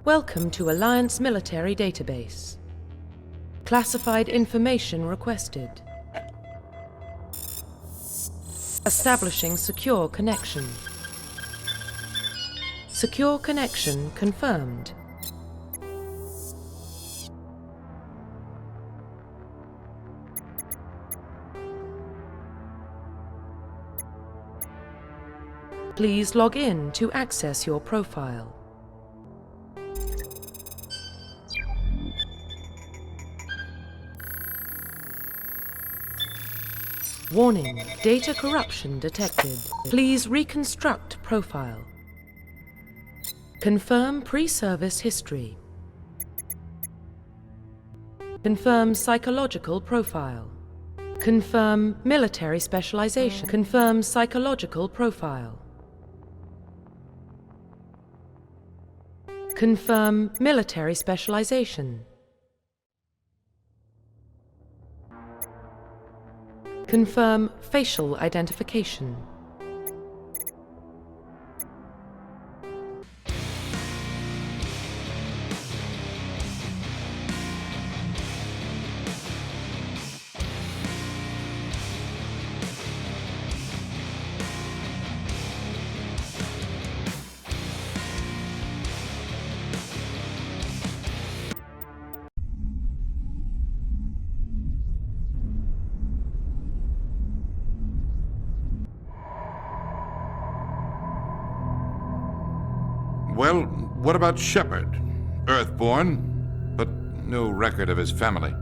Welcome to Alliance Military Database. Classified information requested. Establishing secure connection. Secure connection confirmed. Please log in to access your profile. Warning, data corruption detected. Please reconstruct profile. Confirm pre-service history. Confirm psychological profile. Confirm military specialization. Confirm psychological profile. Confirm military specialization. Confirm facial identification. Well, what about Shepard? Earthborn, but no record of his family.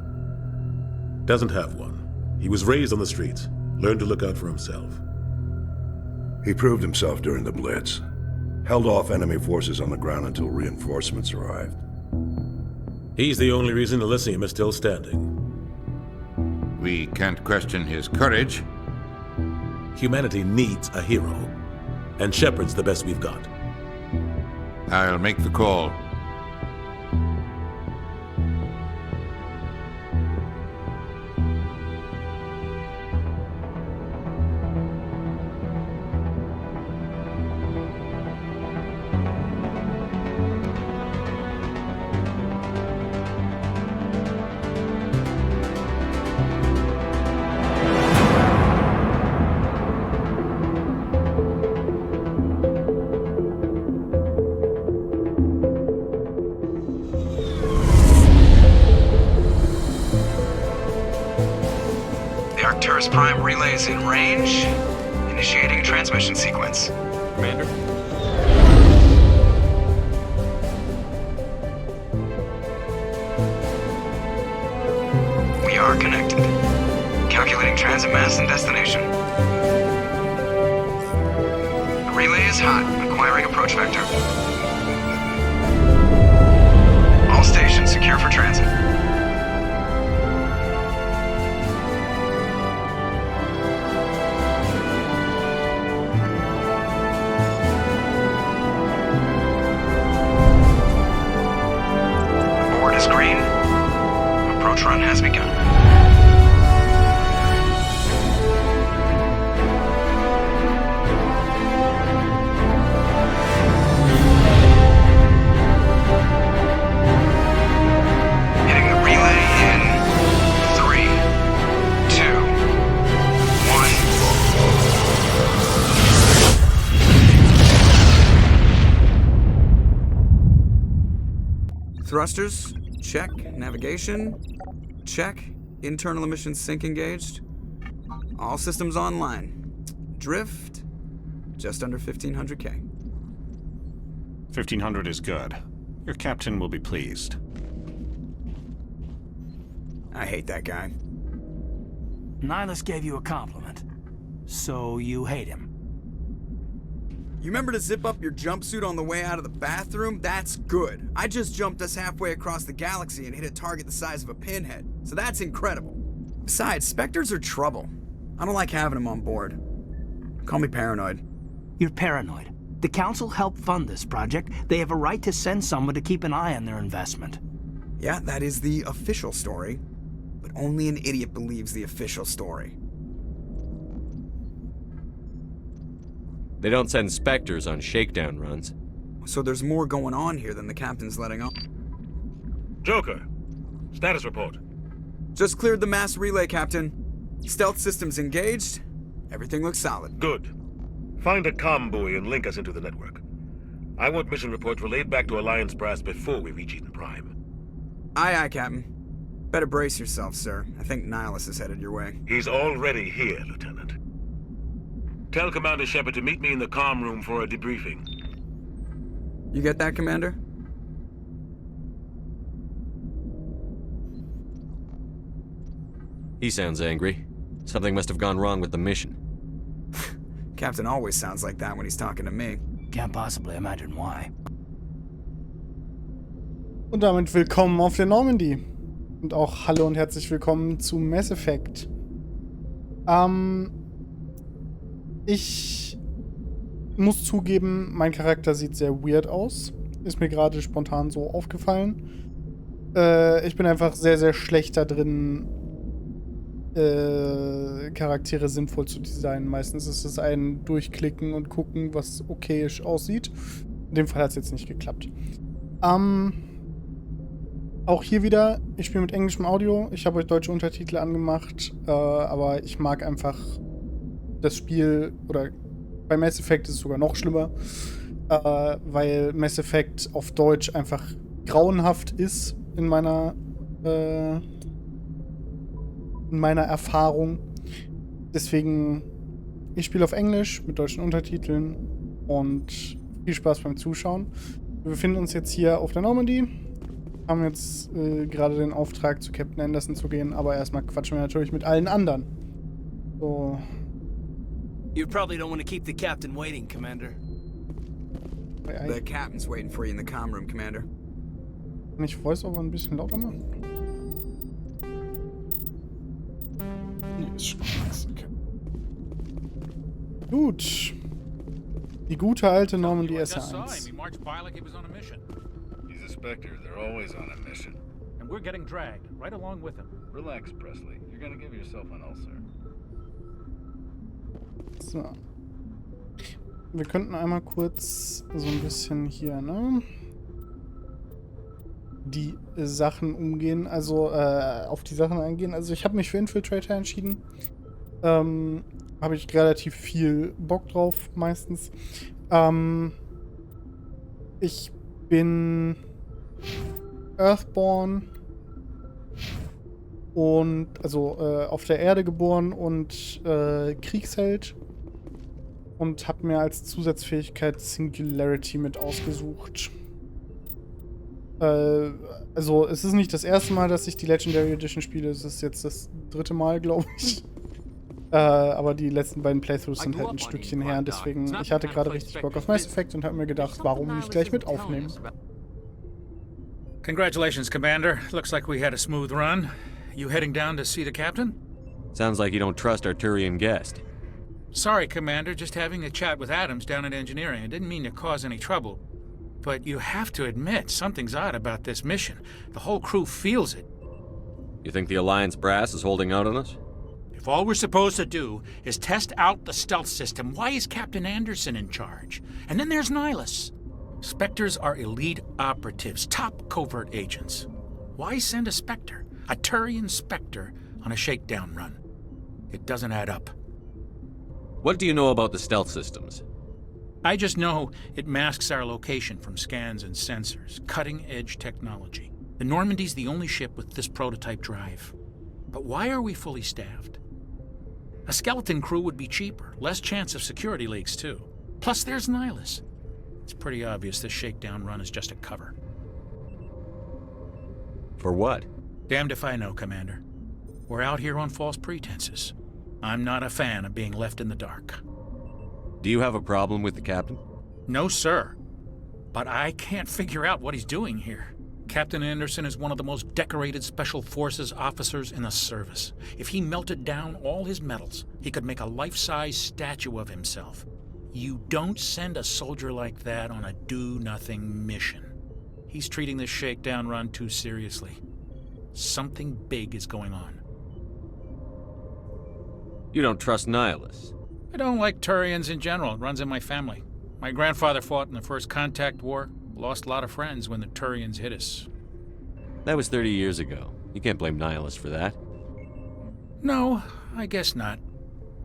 Doesn't have one. He was raised on the streets, learned to look out for himself. He proved himself during the Blitz. Held off enemy forces on the ground until reinforcements arrived. He's the only reason Elysium is still standing. We can't question his courage. Humanity needs a hero, and Shepard's the best we've got. I'll make the call. Prime relays in range. Initiating a transmission sequence. Commander? We are connected. Calculating transit mass and destination. The relay is hot. Acquiring approach vector. All stations secure for transit. Green. Approach run has begun. Hitting the relay in 3, 2, 1. Thrusters? Check. Navigation? Check. Internal emissions sync engaged. All systems online. Drift? Just under 1,500K. 1,500 is good. Your captain will be pleased. I hate that guy. Nihilus gave you a compliment. So you hate him. You remember to zip up your jumpsuit on the way out of the bathroom? That's good. I just jumped us halfway across the galaxy and hit a target the size of a pinhead. So that's incredible. Besides, Spectres are trouble. I don't like having them on board. Call me paranoid. You're paranoid. The Council helped fund this project. They have a right to send someone to keep an eye on their investment. Yeah, that is the official story. But only an idiot believes the official story. They don't send Spectres on shakedown runs. So there's more going on here than the captain's letting on. Joker, status report. Just cleared the mass relay, Captain. Stealth systems engaged. Everything looks solid. Good. Find a comm buoy and link us into the network. I want mission reports relayed back to Alliance brass before we reach Eden Prime. Aye, aye, Captain. Better brace yourself, sir. I think Nihilus is headed your way. He's already here, Lieutenant. Tell Commander Shepard to meet me in the comm room for a debriefing. You get that, Commander? He sounds angry. Something must have gone wrong with the mission. Captain always sounds like that when he's talking to me. Can't possibly imagine why. Und damit willkommen auf der Normandy. Und auch hallo und herzlich willkommen zu Mass Effect. Ich muss zugeben, mein Charakter sieht sehr weird aus. Ist mir gerade spontan so aufgefallen. Ich bin einfach sehr, sehr schlecht da drin, Charaktere sinnvoll zu designen. Meistens ist es ein Durchklicken und gucken, was okayisch aussieht. In dem Fall hat es jetzt nicht geklappt. Auch hier wieder, ich spiele mit englischem Audio. Ich habe euch deutsche Untertitel angemacht, aber ich mag einfach das Spiel, oder bei Mass Effect ist es sogar noch schlimmer, weil Mass Effect auf Deutsch einfach grauenhaft ist in meiner Erfahrung. Deswegen, ich spiele auf Englisch mit deutschen Untertiteln und viel Spaß beim Zuschauen. Wir befinden uns jetzt hier auf der Normandy, haben jetzt gerade den Auftrag, zu Captain Anderson zu gehen, aber erstmal quatschen wir natürlich mit allen anderen. So. You probably don't want to keep the captain waiting, Commander. The captain's waiting for you in the comm room, Commander. Kann ich Voice-Over ein bisschen lauter machen? Nee, ist schon nice. Okay. Gut. Die gute alte Normandy SR1. He's a Spectre. They're always on a mission. And we're getting dragged, right along with him. Relax, Presley. You're gonna give yourself an ulcer. So. Wir könnten einmal kurz so ein bisschen hier, ne? Die Sachen umgehen, also auf die Sachen eingehen. Also ich habe mich für Infiltrator entschieden. Habe ich relativ viel Bock drauf, meistens. Ich bin Earthborn und also auf der Erde geboren und Kriegsheld und habe mir als Zusatzfähigkeit Singularity mit ausgesucht. Also es ist nicht das erste Mal, dass ich die Legendary Edition spiele, es ist jetzt das dritte Mal, glaube ich. Aber die letzten beiden Playthroughs sind halt ein Stückchen her, deswegen, ich hatte gerade richtig Bock auf Mass Effect und habe mir gedacht, warum nicht gleich mit aufnehmen. Congratulations, Commander. Looks like we had a smooth run. You heading down to see the captain? Sounds like you don't trust our Turian guest. Sorry, Commander. Just having a chat with Adams down at engineering. I didn't mean to cause any trouble. But you have to admit, something's odd about this mission. The whole crew feels it. You think the Alliance brass is holding out on us? If all we're supposed to do is test out the stealth system, why is Captain Anderson in charge? And then there's Nihilus. Spectres are elite operatives, top covert agents. Why send a Spectre, a Turian Spectre, on a shakedown run? It doesn't add up. What do you know about the stealth systems? I just know it masks our location from scans and sensors. Cutting-edge technology. The Normandy's the only ship with this prototype drive. But why are we fully staffed? A skeleton crew would be cheaper. Less chance of security leaks, too. Plus, there's Nihilus. It's pretty obvious this shakedown run is just a cover. For what? Damned if I know, Commander. We're out here on false pretenses. I'm not a fan of being left in the dark. Do you have a problem with the captain? No, sir. But I can't figure out what he's doing here. Captain Anderson is one of the most decorated Special Forces officers in the service. If he melted down all his medals, he could make a life-size statue of himself. You don't send a soldier like that on a do-nothing mission. He's treating this shakedown run too seriously. Something big is going on. You don't trust Nihilus? I don't like Turians in general. It runs in my family. My grandfather fought in the First Contact War. Lost a lot of friends when the Turians hit us. That was 30 years ago. You can't blame Nihilus for that. No, I guess not.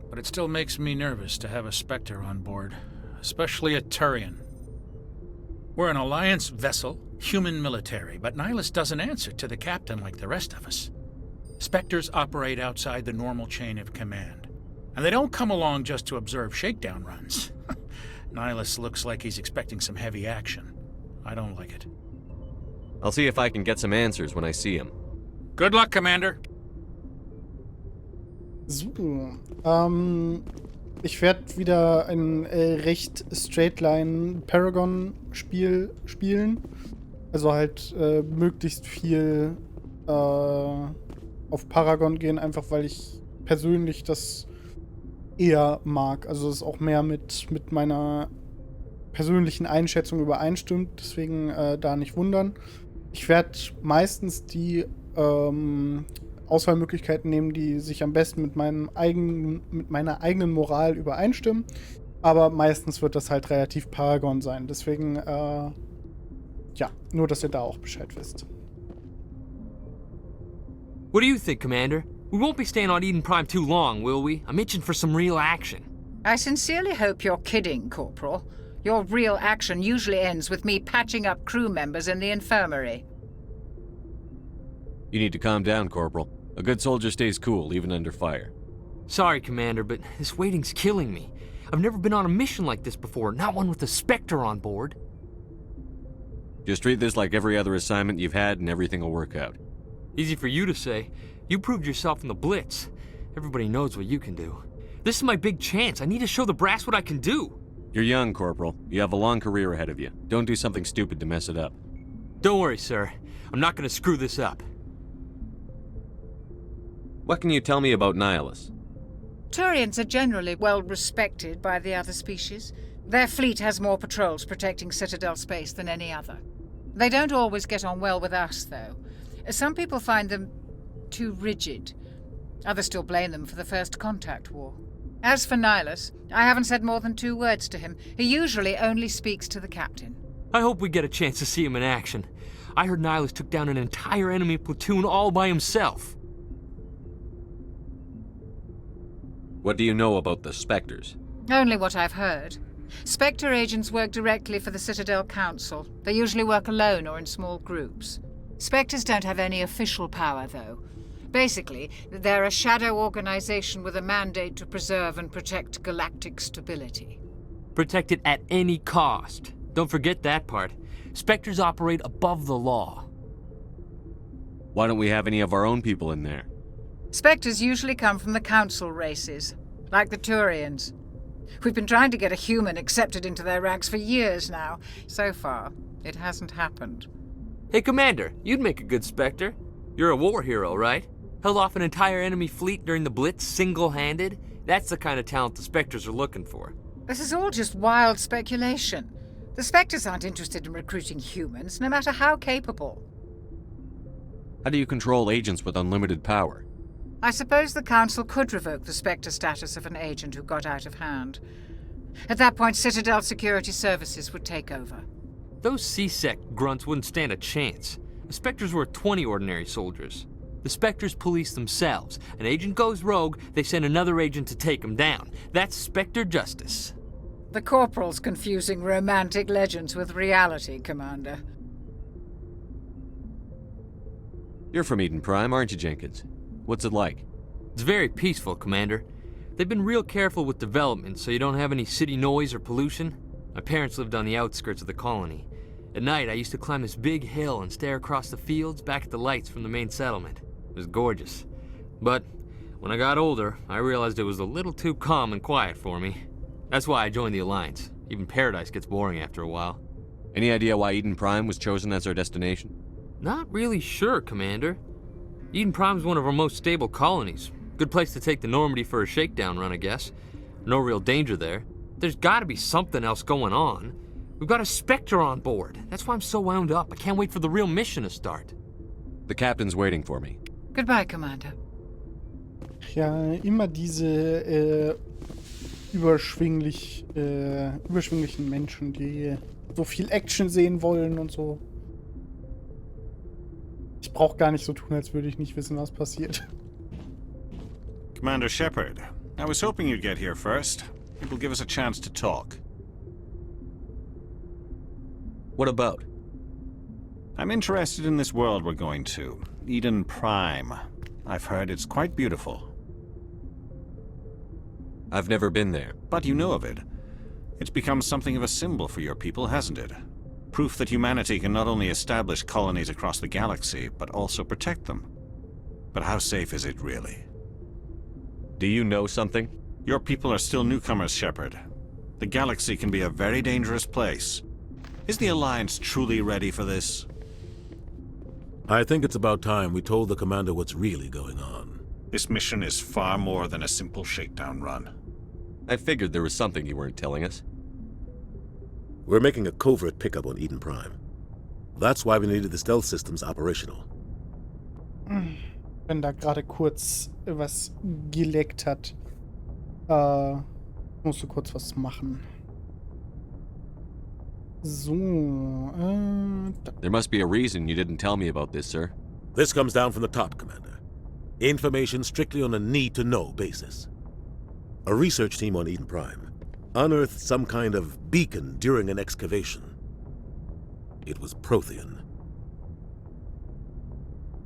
But it still makes me nervous to have a Spectre on board. Especially a Turian. We're an Alliance vessel, human military, but Nihilus doesn't answer to the captain like the rest of us. Spectres operate outside the normal chain of command. And they don't come along just to observe shakedown runs. Nihilus looks like he's expecting some heavy action. I don't like it. I'll see if I can get some answers when I see him. Good luck, Commander. So, ich werde wieder ein recht Straightline Paragon-Spiel spielen. Also halt möglichst viel auf Paragon gehen, einfach weil ich persönlich das eher mag. Also es auch mehr mit meiner persönlichen Einschätzung übereinstimmt. Deswegen da nicht wundern. Ich werde meistens die Auswahlmöglichkeiten nehmen, die sich am besten mit meiner eigenen Moral übereinstimmen. Aber meistens wird das halt relativ Paragon sein. Deswegen, ja, nur, dass ihr da auch Bescheid wisst. What do you think, Commander? We won't be staying on Eden Prime too long, will we? I'm itching for some real action. I sincerely hope you're kidding, Corporal. Your real action usually ends with me patching up crew members in the infirmary. You need to calm down, Corporal. A good soldier stays cool, even under fire. Sorry, Commander, but this waiting's killing me. I've never been on a mission like this before, not one with a Spectre on board. Just treat this like every other assignment you've had and everything will work out. Easy for you to say. You proved yourself in the Blitz. Everybody knows what you can do. This is my big chance. I need to show the brass what I can do. You're young, Corporal. You have a long career ahead of you. Don't do something stupid to mess it up. Don't worry, sir. I'm not gonna screw this up. What can you tell me about Nihilus? Turians are generally well respected by the other species. Their fleet has more patrols protecting Citadel space than any other. They don't always get on well with us, though. Some people find them too rigid. Others still blame them for the First Contact War. As for Nihilus, I haven't said more than 2 words to him. He usually only speaks to the captain. I hope we get a chance to see him in action. I heard Nihilus took down an entire enemy platoon all by himself. What do you know about the Spectres? Only what I've heard. Spectre agents work directly for the Citadel Council. They usually work alone or in small groups. Spectres don't have any official power, though. Basically, they're a shadow organization with a mandate to preserve and protect galactic stability. Protect it at any cost. Don't forget that part. Spectres operate above the law. Why don't we have any of our own people in there? Spectres usually come from the Council races, like the Turians. We've been trying to get a human accepted into their ranks for years now. So far, it hasn't happened. Hey, Commander, you'd make a good Spectre. You're a war hero, right? Held off an entire enemy fleet during the Blitz single-handed? That's the kind of talent the Spectres are looking for. This is all just wild speculation. The Spectres aren't interested in recruiting humans, no matter how capable. How do you control agents with unlimited power? I suppose the Council could revoke the Spectre status of an agent who got out of hand. At that point, Citadel Security Services would take over. Those C-Sec grunts wouldn't stand a chance. The Spectres were 20 ordinary soldiers. The Spectres police themselves. An agent goes rogue, they send another agent to take him down. That's Spectre justice. The Corporal's confusing romantic legends with reality, Commander. You're from Eden Prime, aren't you, Jenkins? What's it like? It's very peaceful, Commander. They've been real careful with development, so you don't have any city noise or pollution. My parents lived on the outskirts of the colony. At night, I used to climb this big hill and stare across the fields back at the lights from the main settlement. It was gorgeous. But when I got older, I realized it was a little too calm and quiet for me. That's why I joined the Alliance. Even Paradise gets boring after a while. Any idea why Eden Prime was chosen as our destination? Not really sure, Commander. Eden Prime's one of our most stable colonies. Good place to take the Normandy for a shakedown run, I guess. No real danger there. There's gotta be something else going on. We've got a Spectre on board. That's why I'm so wound up. I can't wait for the real mission to start. The captain's waiting for me. Goodbye, Commander. Ja, immer diese überschwinglichen Menschen, die so viel Action sehen wollen und so. Ich brauche gar nicht so tun, als würde ich nicht wissen, was passiert. Commander Shepard, I was hoping you'd get here first. It will give us a chance to talk. What about? I'm interested in this world we're going to, Eden Prime. I've heard it's quite beautiful. I've never been there. But you know of it. It's become something of a symbol for your people, hasn't it? Proof that humanity can not only establish colonies across the galaxy, but also protect them. But how safe is it, really? Do you know something? Your people are still newcomers, Shepard. The galaxy can be a very dangerous place. Is the Alliance truly ready for this? I think it's about time we told the Commander what's really going on. This mission is far more than a simple shakedown run. I figured there was something you weren't telling us. We're making a covert pickup on Eden Prime. That's why we needed the stealth systems operational. Wenn da gerade kurz was geleckt hat, musst du kurz was machen. So, There must be a reason you didn't tell me about this, sir. This comes down from the top, Commander. Information strictly on a need-to-know basis. A research team on Eden Prime unearthed some kind of beacon during an excavation. It was Prothean.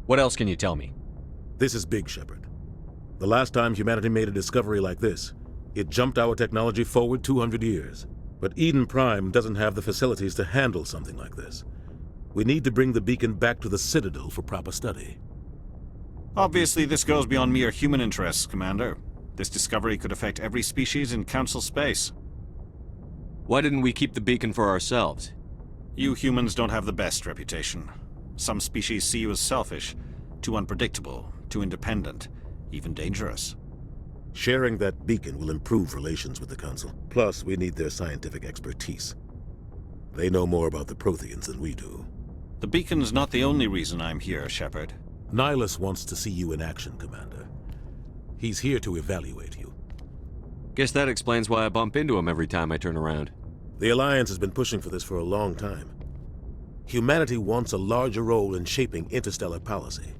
What else can you tell me? This is big, Shepard. The last time humanity made a discovery like this, it jumped our technology forward 200 years. But Eden Prime doesn't have the facilities to handle something like this. We need to bring the beacon back to the Citadel for proper study. Obviously, this goes beyond mere human interests, Commander. This discovery could affect every species in Council space. Why didn't we keep the beacon for ourselves? You humans don't have the best reputation. Some species see you as selfish, too unpredictable, too independent, even dangerous. Sharing that beacon will improve relations with the Council. Plus, we need their scientific expertise. They know more about the Protheans than we do. The beacon's not the only reason I'm here, Shepard. Nihilus wants to see you in action, Commander. He's here to evaluate you. Guess that explains why I bump into him every time I turn around. The Alliance has been pushing for this for a long time. Humanity wants a larger role in shaping interstellar policy.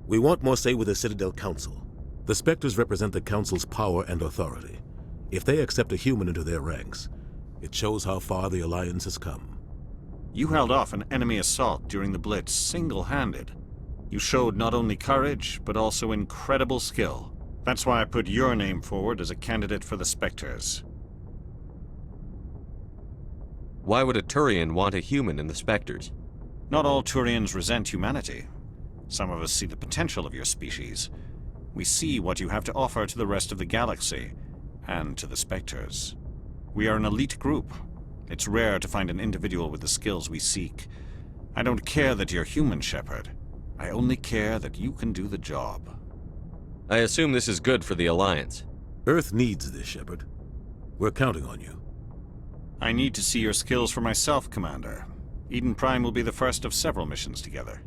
We want more say with the Citadel Council. The Spectres represent the Council's power and authority. If they accept a human into their ranks, it shows how far the Alliance has come. You held off an enemy assault during the Blitz single-handed. You showed not only courage, but also incredible skill. That's why I put your name forward as a candidate for the Spectres. Why would a Turian want a human in the Spectres? Not all Turians resent humanity. Some of us see the potential of your species. We see what you have to offer to the rest of the galaxy, and to the Spectres. We are an elite group. It's rare to find an individual with the skills we seek. I don't care that you're human, Shepard. I only care that you can do the job. I assume this is good for the Alliance. Earth needs this, Shepard. We're counting on you. I need to see your skills for myself, Commander. Eden Prime will be the first of several missions together.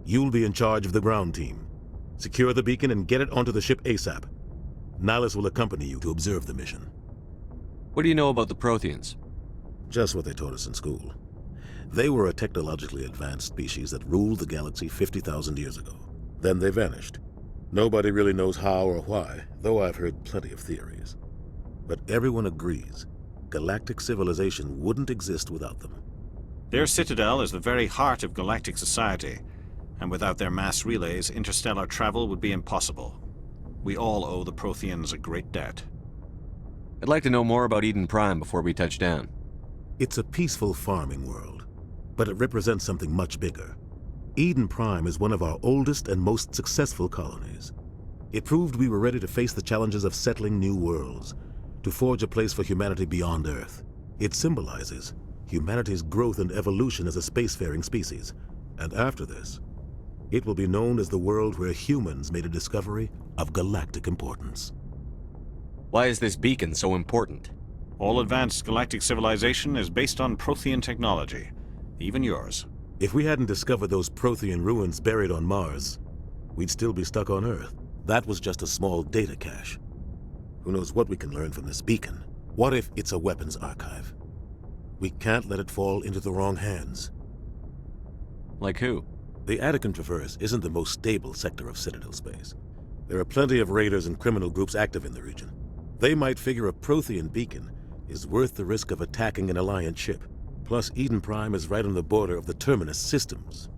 You'll be in charge of the ground team. Secure the beacon and get it onto the ship ASAP. Nihilus will accompany you to observe the mission. What do you know about the Protheans? Just what they taught us in school. They were a technologically advanced species that ruled the galaxy 50,000 years ago. Then they vanished. Nobody really knows how or why, though I've heard plenty of theories. But everyone agrees, galactic civilization wouldn't exist without them. Their citadel is the very heart of galactic society, and without their mass relays, interstellar travel would be impossible. We all owe the Protheans a great debt. I'd like to know more about Eden Prime before we touch down. It's a peaceful farming world, but it represents something much bigger. Eden Prime is one of our oldest and most successful colonies. It proved we were ready to face the challenges of settling new worlds, to forge a place for humanity beyond Earth. It symbolizes humanity's growth and evolution as a spacefaring species, and after this, it will be known as the world where humans made a discovery of galactic importance. Why is this beacon so important? All advanced galactic civilization is based on Prothean technology, even yours. If we hadn't discovered those Prothean ruins buried on Mars, we'd still be stuck on Earth. That was just a small data cache. Who knows what we can learn from this beacon? What if it's a weapons archive? We can't let it fall into the wrong hands. Like who? The Attican Traverse isn't the most stable sector of Citadel space. There are plenty of raiders and criminal groups active in the region. They might figure a Prothean beacon is worth the risk of attacking an Alliance ship. Plus, Eden Prime is right on the border of the Terminus systems.